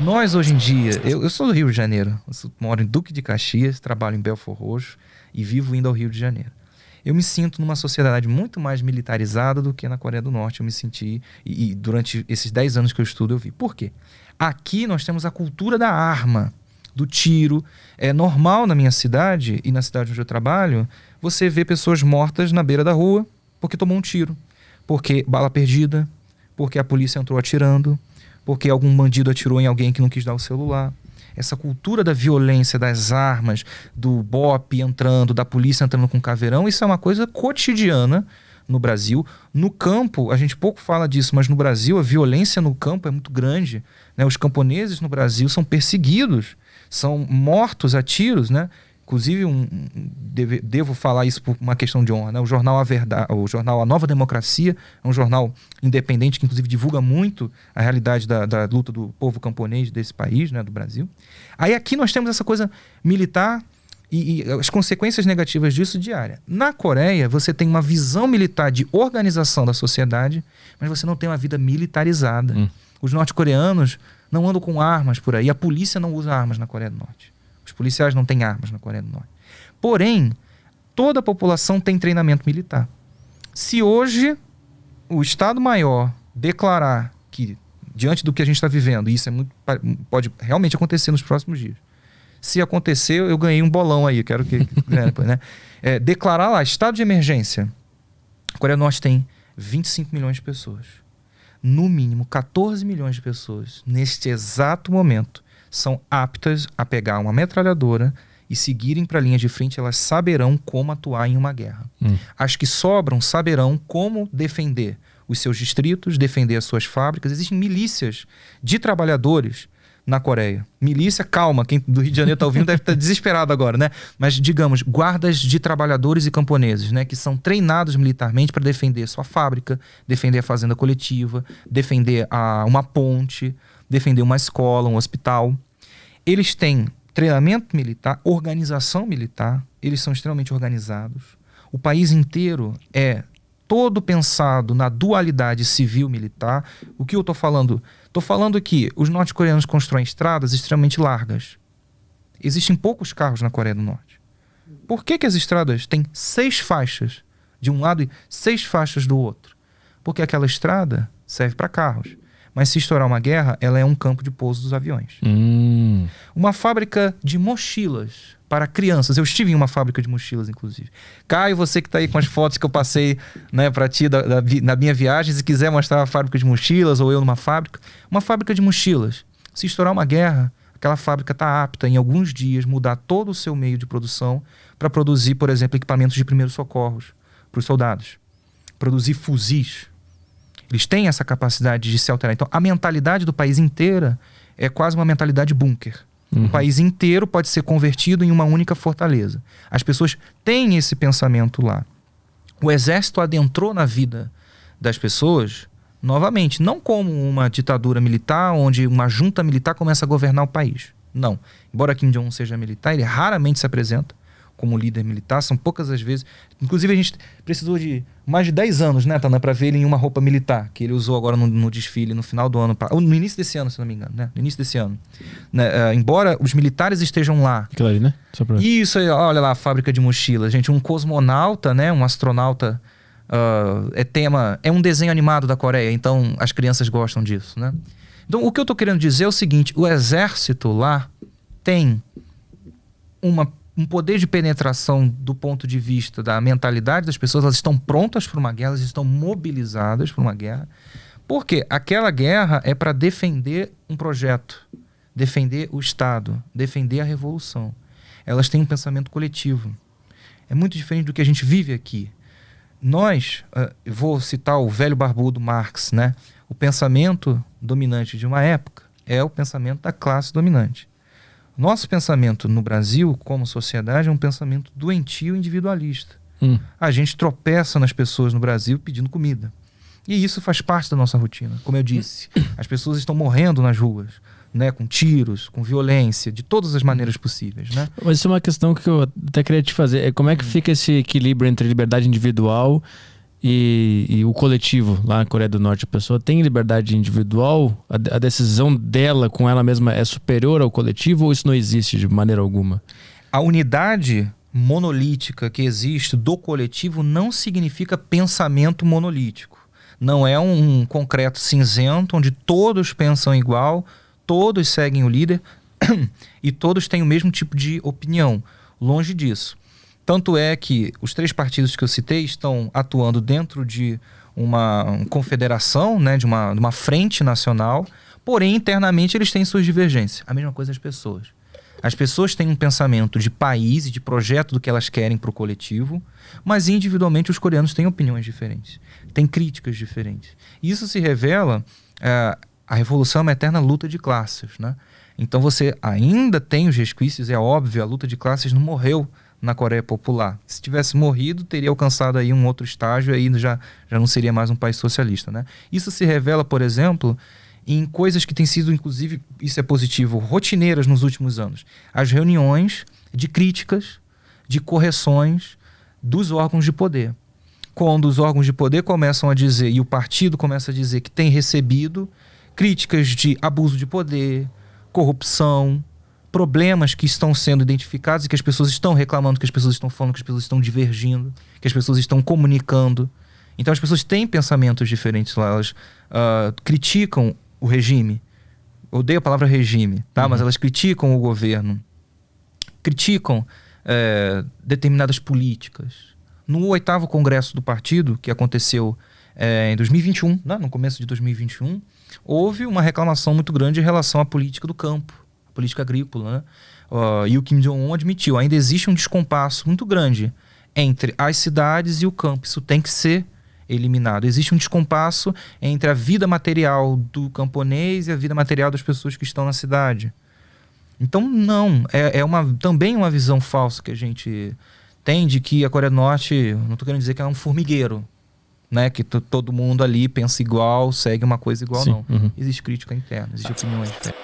Nós, hoje em dia, eu sou do Rio de Janeiro, moro em Duque de Caxias, trabalho em Belford Roxo e vivo indo ao Rio de Janeiro. Eu me sinto numa sociedade muito mais militarizada do que na Coreia do Norte. Eu me senti, e durante esses 10 anos que eu estudo, eu vi. Por quê? Aqui nós temos a cultura da arma, do tiro. É normal na minha cidade e na cidade onde eu trabalho, você vê pessoas mortas na beira da rua porque tomou um tiro, porque bala perdida, porque a polícia entrou atirando, porque algum bandido atirou em alguém que não quis dar o celular. Essa cultura da violência, das armas, do BOP entrando, da polícia entrando com caveirão, isso é uma coisa cotidiana no Brasil. No campo, a gente pouco fala disso, mas no Brasil a violência no campo é muito grande, né? Os camponeses no Brasil são perseguidos, são mortos a tiros, né? Inclusive, devo falar isso por uma questão de honra, né? O jornal A Verdade, o jornal A Nova Democracia, é um jornal independente que inclusive divulga muito a realidade da luta do povo camponês desse país, né? Do Brasil. Aí aqui nós temos essa coisa militar e as consequências negativas disso diária. Na Coreia, você tem uma visão militar de organização da sociedade, mas você não tem uma vida militarizada. Os norte-coreanos não andam com armas por aí. A polícia não usa armas na Coreia do Norte. Os policiais não têm armas na Coreia do Norte. Porém, toda a população tem treinamento militar. Se hoje o Estado-Maior declarar que, diante do que a gente está vivendo, e isso pode realmente acontecer nos próximos dias. Se acontecer, eu ganhei um bolão aí, quero que né? Declarar lá, estado de emergência. A Coreia do Norte tem 25 milhões de pessoas. No mínimo, 14 milhões de pessoas, neste exato momento, são aptas a pegar uma metralhadora e seguirem para a linha de frente. Elas saberão como atuar em uma guerra. As que sobram saberão como defender os seus distritos, defender as suas fábricas. Existem milícias de trabalhadores na Coreia. Milícia, calma, quem do Rio de Janeiro está ouvindo deve estar desesperado agora, né? Mas, digamos, guardas de trabalhadores e camponeses, né? Que são treinados militarmente para defender sua fábrica, defender a fazenda coletiva, defender uma ponte, defender uma escola, um hospital. Eles têm treinamento militar, organização militar, eles são extremamente organizados. O país inteiro é todo pensado na dualidade civil-militar. O que eu estou falando? Estou falando que os norte-coreanos constroem estradas extremamente largas. Existem poucos carros na Coreia do Norte. Por que as estradas têm 6 faixas de um lado e 6 faixas do outro? Porque aquela estrada serve para carros. Mas se estourar uma guerra, ela é um campo de pouso dos aviões. Uma fábrica de mochilas para crianças. Eu estive em uma fábrica de mochilas, inclusive. Caio, você que está aí com as fotos que eu passei, né, para ti na minha viagem, se quiser mostrar a fábrica de mochilas ou eu numa fábrica. Uma fábrica de mochilas. Se estourar uma guerra, aquela fábrica está apta em alguns dias mudar todo o seu meio de produção para produzir, por exemplo, equipamentos de primeiros socorros para os soldados. Produzir fuzis. Eles têm essa capacidade de se alterar. Então, a mentalidade do país inteiro é quase uma mentalidade bunker. O país inteiro pode ser convertido em uma única fortaleza. As pessoas têm esse pensamento lá. O exército adentrou na vida das pessoas, novamente, não como uma ditadura militar, onde uma junta militar começa a governar o país. Não. Embora Kim Jong-un seja militar, ele raramente se apresenta como líder militar, são poucas as vezes. Inclusive, a gente precisou de mais de 10 anos, né, Tana, para ver ele em uma roupa militar, que ele usou agora no desfile, no final do ano, ou no início desse ano, se não me engano, né? No início desse ano. Né? Embora os militares estejam lá. Aquilo ali, né? Isso aí, olha lá, a fábrica de mochilas. Gente, um cosmonauta, né, um astronauta, é um desenho animado da Coreia, então as crianças gostam disso, né? Então, o que eu tô querendo dizer é o seguinte, o exército lá tem um poder de penetração do ponto de vista da mentalidade das pessoas. Elas estão prontas para uma guerra, elas estão mobilizadas para uma guerra, porque aquela guerra é para defender um projeto, defender o Estado, defender a revolução. Elas têm um pensamento coletivo. É muito diferente do que a gente vive aqui. Nós, vou citar o velho barbudo Marx, né? O pensamento dominante de uma época é o pensamento da classe dominante. Nosso pensamento no Brasil, como sociedade, é um pensamento doentio individualista. A gente tropeça nas pessoas no Brasil pedindo comida. E isso faz parte da nossa rotina. Como eu disse, as pessoas estão morrendo nas ruas, né, com tiros, com violência, de todas as maneiras possíveis, né? Mas isso é uma questão que eu até queria te fazer. Como é que fica esse equilíbrio entre liberdade individual e o coletivo lá na Coreia do Norte, a pessoa tem liberdade individual? A decisão dela com ela mesma é superior ao coletivo ou isso não existe de maneira alguma? A unidade monolítica que existe do coletivo não significa pensamento monolítico. Não é um concreto cinzento onde todos pensam igual, todos seguem o líder e todos têm o mesmo tipo de opinião. Longe disso. Tanto é que os 3 partidos que eu citei estão atuando dentro de uma confederação, né, de uma frente nacional, porém internamente eles têm suas divergências. A mesma coisa as pessoas. As pessoas têm um pensamento de país e de projeto do que elas querem para o coletivo, mas individualmente os coreanos têm opiniões diferentes, têm críticas diferentes. Isso se revela, a revolução é uma eterna luta de classes, né? Então você ainda tem os resquícios, é óbvio, a luta de classes não morreu na Coreia Popular. Se tivesse morrido, teria alcançado aí um outro estágio, aí já não seria mais um país socialista, né? Isso se revela, por exemplo, em coisas que têm sido, inclusive, isso é positivo, rotineiras nos últimos anos. As reuniões de críticas, de correções dos órgãos de poder. Quando os órgãos de poder começam a dizer, e o partido começa a dizer que tem recebido críticas de abuso de poder, corrupção, problemas que estão sendo identificados e que as pessoas estão reclamando, que as pessoas estão falando, que as pessoas estão divergindo, que as pessoas estão comunicando. Então as pessoas têm pensamentos diferentes lá, elas criticam o regime. Odeio a palavra regime, tá? Mas elas criticam o governo, criticam determinadas políticas. No 8º Congresso do Partido, que aconteceu em 2021, né? No começo de 2021, houve uma reclamação muito grande em relação à política do campo, a política agrícola, né? E o Kim Jong-un admitiu, ainda existe um descompasso muito grande entre as cidades e o campo. Isso tem que ser eliminado. Existe um descompasso entre a vida material do camponês e a vida material das pessoas que estão na cidade. Então, não. Também uma visão falsa que a gente tem de que a Coreia do Norte, não estou querendo dizer que ela é um formigueiro, né? Que todo mundo ali pensa igual, segue uma coisa igual. Sim. Não. Existe crítica interna, existe opiniões diferentes.